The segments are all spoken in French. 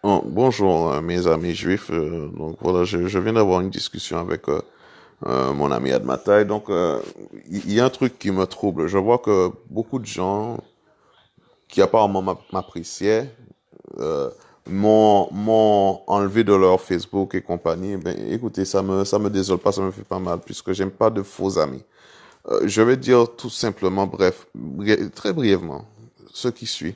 Oh, bonjour, mes amis juifs. Donc voilà, je viens d'avoir une discussion avec mon ami Admatai. Donc il y a un truc qui me trouble. Je vois que beaucoup de gens qui apparemment m'appréciaient euh, m'ont enlevé de leur Facebook et compagnie. Ben, écoutez, ça me désole pas, ça me fait pas mal, puisque j'aime pas de faux amis. Je vais dire tout simplement, bref, très brièvement, ce qui suit.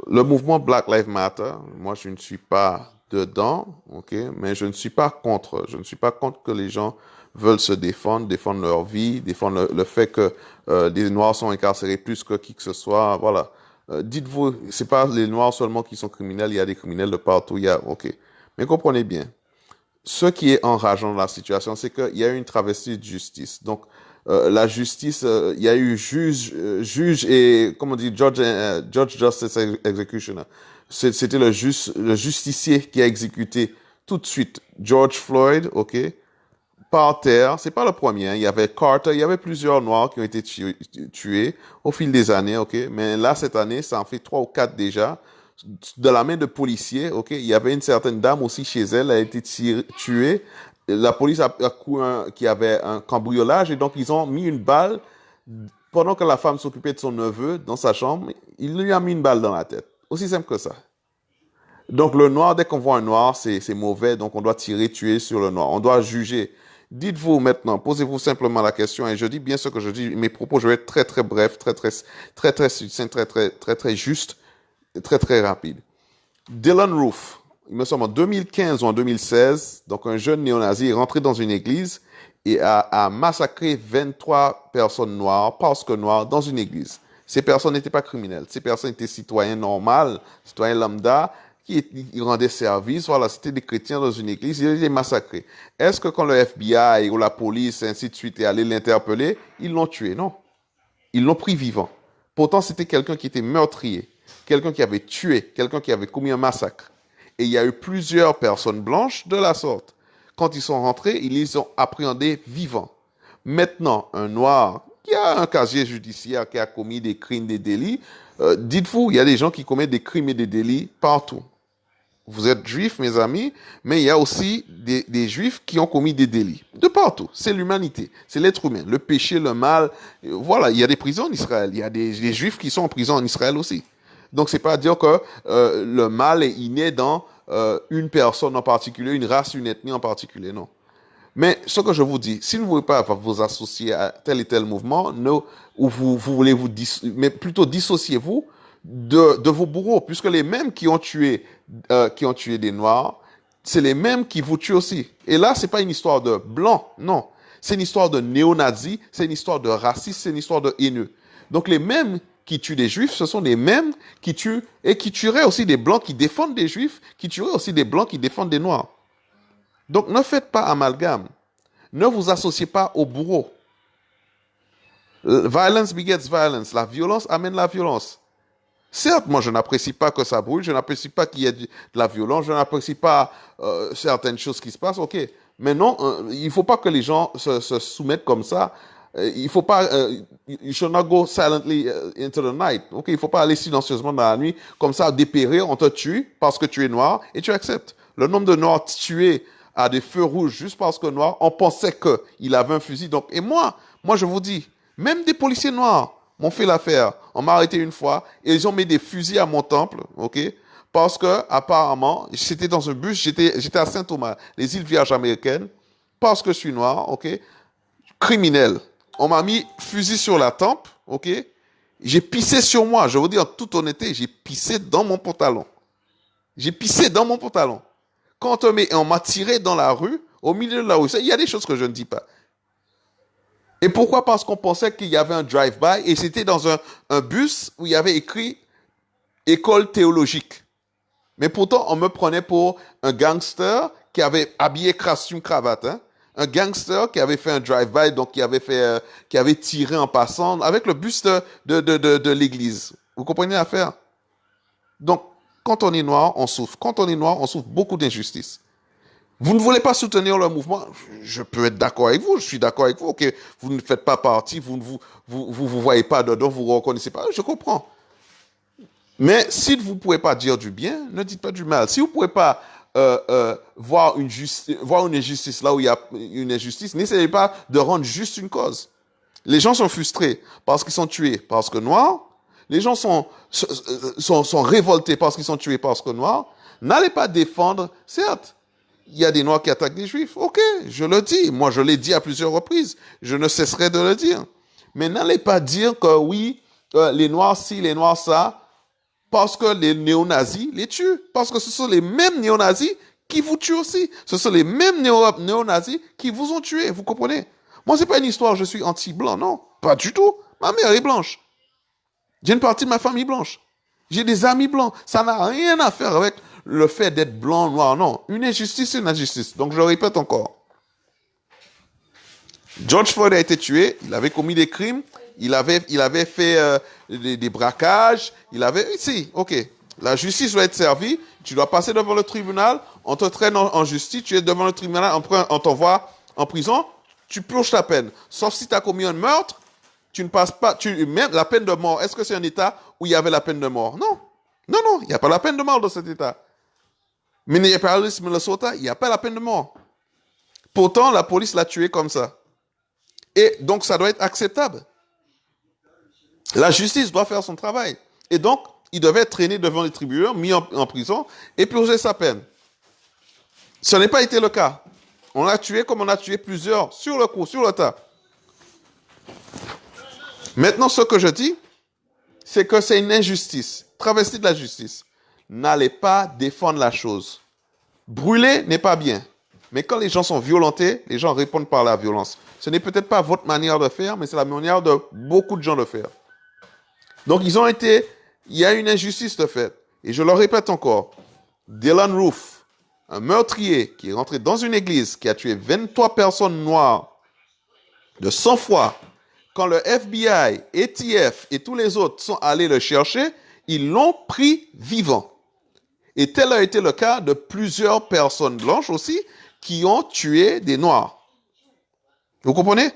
Le mouvement Black Lives Matter, moi je ne suis pas dedans, ok, mais je ne suis pas contre. Je ne suis pas contre que les gens veulent se défendre, défendre leur vie, défendre le fait que des Noirs sont incarcérés plus que qui que ce soit. Voilà. Dites-vous, c'est pas les Noirs seulement qui sont criminels, il y a des criminels de partout. Il y a, ok. Mais comprenez bien, ce qui est enrageant dans la situation, c'est qu'il y a eu une travestie de justice. Donc, la justice, il y a eu juge et, comment on dit, judge justice executioner. C'était le justicier qui a exécuté tout de suite George Floyd, ok, par terre. C'est pas le premier, hein. Il y avait Carter, il y avait plusieurs Noirs qui ont été tués au fil des années, ok. Mais là, cette année, ça en fait trois ou quatre déjà de la main de policiers, ok, il y avait une certaine dame aussi chez elle, elle a été tuée. La police a cru qu'il y avait un cambriolage et donc ils ont mis une balle pendant que la femme s'occupait de son neveu dans sa chambre. Il lui a mis une balle dans la tête. Aussi simple que ça. Donc le noir, dès qu'on voit un noir, c'est mauvais, donc on doit tirer, tuer sur le noir. On doit juger. Dites-vous maintenant, posez-vous simplement la question, et je dis bien ce que je dis, mes propos, je vais être très très bref, très succinct, très juste, très très rapide. Dylan Roof, il me semble en 2015 ou en 2016, donc un jeune néo-nazi est rentré dans une église et a massacré 23 personnes noires, parce que noires, dans une église. Ces personnes n'étaient pas criminelles, ces personnes étaient citoyens normaux, citoyens lambda, qui rendaient service, voilà, c'était des chrétiens dans une église, ils étaient massacrés. Est-ce que quand le FBI ou la police, ainsi de suite, est allé l'interpeller, ils l'ont tué? Non. Ils l'ont pris vivant. Pourtant, c'était quelqu'un qui était meurtrier, quelqu'un qui avait tué, quelqu'un qui avait commis un massacre. Et il y a eu plusieurs personnes blanches de la sorte. Quand ils sont rentrés, ils les ont appréhendés vivants. Maintenant, un noir qui a un casier judiciaire, qui a commis des crimes, des délits, dites-vous, il y a des gens qui commettent des crimes et des délits partout. Vous êtes juifs, mes amis, mais il y a aussi des juifs qui ont commis des délits. De partout. C'est l'humanité. C'est l'être humain. Le péché, le mal. Voilà, il y a des prisons en Israël. Il y a des juifs qui sont en prison en Israël aussi. Donc, c'est pas dire que le mal est inné dans une personne en particulier, une race, une ethnie en particulier. Non. Mais ce que je vous dis, si vous ne voulez pas vous associer à tel et tel mouvement, ou vous voulez mais plutôt dissociez-vous de vos bourreaux, puisque les mêmes qui ont tué des Noirs, c'est les mêmes qui vous tuent aussi. Et là, c'est pas une histoire de blanc, non. C'est une histoire de néo-nazis, c'est une histoire de racistes, c'est une histoire de haineux. Donc les mêmes qui tuent des juifs, ce sont les mêmes qui tuent et qui tueraient aussi des blancs qui défendent des juifs, qui tueraient aussi des blancs qui défendent des noirs. Donc ne faites pas amalgame. Ne vous associez pas au bourreau. Violence begets violence. La violence amène la violence. Certes, moi, je n'apprécie pas que ça brûle, je n'apprécie pas qu'il y ait de la violence, je n'apprécie pas certaines choses qui se passent, ok. Mais non, il ne faut pas que les gens se soumettent comme ça. Il ne faut pas, you should not go silently into the night, ok. Il ne faut pas aller silencieusement dans la nuit, comme ça, dépérir, on te tue parce que tu es noir et tu acceptes. Le nombre de noirs tués à des feux rouges juste parce que noir, on pensait qu'il avait un fusil. Donc, et moi, je vous dis, même des policiers noirs m'ont fait l'affaire. On m'a arrêté une fois et ils ont mis des fusils à mon temple, ok? Parce que apparemment, j'étais dans un bus, j'étais à Saint-Thomas, les îles Vierges américaines, parce que je suis noir, ok? Criminel. On m'a mis fusil sur la tempe, ok? J'ai pissé sur moi. Je vous dis en toute honnêteté, j'ai pissé dans mon pantalon. J'ai pissé dans mon pantalon. Quand on m'a tiré dans la rue, au milieu de la rue, il y a des choses que je ne dis pas. Et pourquoi? Parce qu'on pensait qu'il y avait un drive-by et c'était dans un bus où il y avait écrit école théologique. Mais pourtant, on me prenait pour un gangster qui avait habillé costume cravate, hein? Un gangster qui avait fait un drive-by, donc qui avait tiré en passant avec le bus de l'église. Vous comprenez l'affaire? Donc, quand on est noir, on souffre. Quand on est noir, on souffre beaucoup d'injustice. Vous ne voulez pas soutenir le mouvement, je peux être d'accord avec vous, je suis d'accord avec vous, ok, vous ne faites pas partie, vous ne vous voyez pas dedans, vous ne reconnaissez pas, je comprends. Mais si vous ne pouvez pas dire du bien, ne dites pas du mal. Si vous ne pouvez pas voir une injustice là où il y a une injustice, n'essayez pas de rendre juste une cause. Les gens sont frustrés parce qu'ils sont tués parce que noirs. Les gens sont révoltés parce qu'ils sont tués parce que noirs. N'allez pas défendre, certes, il y a des noirs qui attaquent des juifs. Ok, je le dis. Moi, je l'ai dit à plusieurs reprises. Je ne cesserai de le dire. Mais n'allez pas dire que oui, les noirs ci, les noirs ça, parce que les néo-nazis les tuent. Parce que ce sont les mêmes néo-nazis qui vous tuent aussi. Ce sont les mêmes néo-nazis qui vous ont tué. Vous comprenez? Moi, c'est pas une histoire, je suis anti-blanc, non. Pas du tout. Ma mère est blanche. J'ai une partie de ma famille blanche. J'ai des amis blancs. Ça n'a rien à faire avec le fait d'être blanc, noir, non. Une injustice, c'est une injustice. Donc, je répète encore. George Floyd a été tué. Il avait commis des crimes. Il avait fait des braquages. Si, ok. La justice doit être servie. Tu dois passer devant le tribunal. On te traîne en justice. Tu es devant le tribunal. On t'envoie en prison. Tu purges ta peine. Sauf si tu as commis un meurtre. Tu ne passes pas. Même la peine de mort. Est-ce que c'est un État où il y avait la peine de mort? Non. Non, non. Il n'y a pas la peine de mort dans cet État. Minneapolis, Minnesota, il n'y a pas la peine de mort. Pourtant, la police l'a tué comme ça. Et donc, ça doit être acceptable. La justice doit faire son travail. Et donc, il devait être traîné devant les tribunaux, mis en prison et purger sa peine. Ce n'est pas été le cas. On l'a tué comme on a tué plusieurs sur le coup, sur le tas. Maintenant, ce que je dis, c'est que c'est une injustice, travestie de la justice. N'allez pas défendre la chose. Brûler n'est pas bien. Mais quand les gens sont violentés, les gens répondent par la violence. Ce n'est peut-être pas votre manière de faire, mais c'est la manière de beaucoup de gens de faire. Donc, il y a une injustice de fait. Et je le répète encore. Dylan Roof, un meurtrier qui est rentré dans une église, qui a tué 23 personnes noires de sang-froid, quand le FBI, ATF et tous les autres sont allés le chercher, ils l'ont pris vivant. Et tel a été le cas de plusieurs personnes blanches aussi qui ont tué des noirs. Vous comprenez?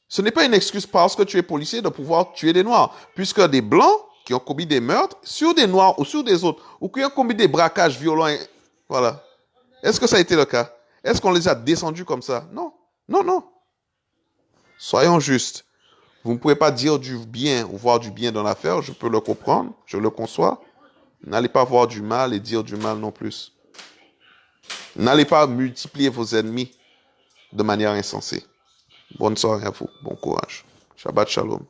Ce n'est pas une excuse parce que tu es policier de pouvoir tuer des noirs, puisque des blancs qui ont commis des meurtres sur des noirs ou sur des autres, ou qui ont commis des braquages violents, voilà. Est-ce que ça a été le cas? Est-ce qu'on les a descendus comme ça? Non, non, non. Soyons justes. Vous ne pouvez pas dire du bien ou voir du bien dans l'affaire, je peux le comprendre, je le conçois. N'allez pas voir du mal et dire du mal non plus. N'allez pas multiplier vos ennemis de manière insensée. Bonne soirée à vous, bon courage. Shabbat shalom.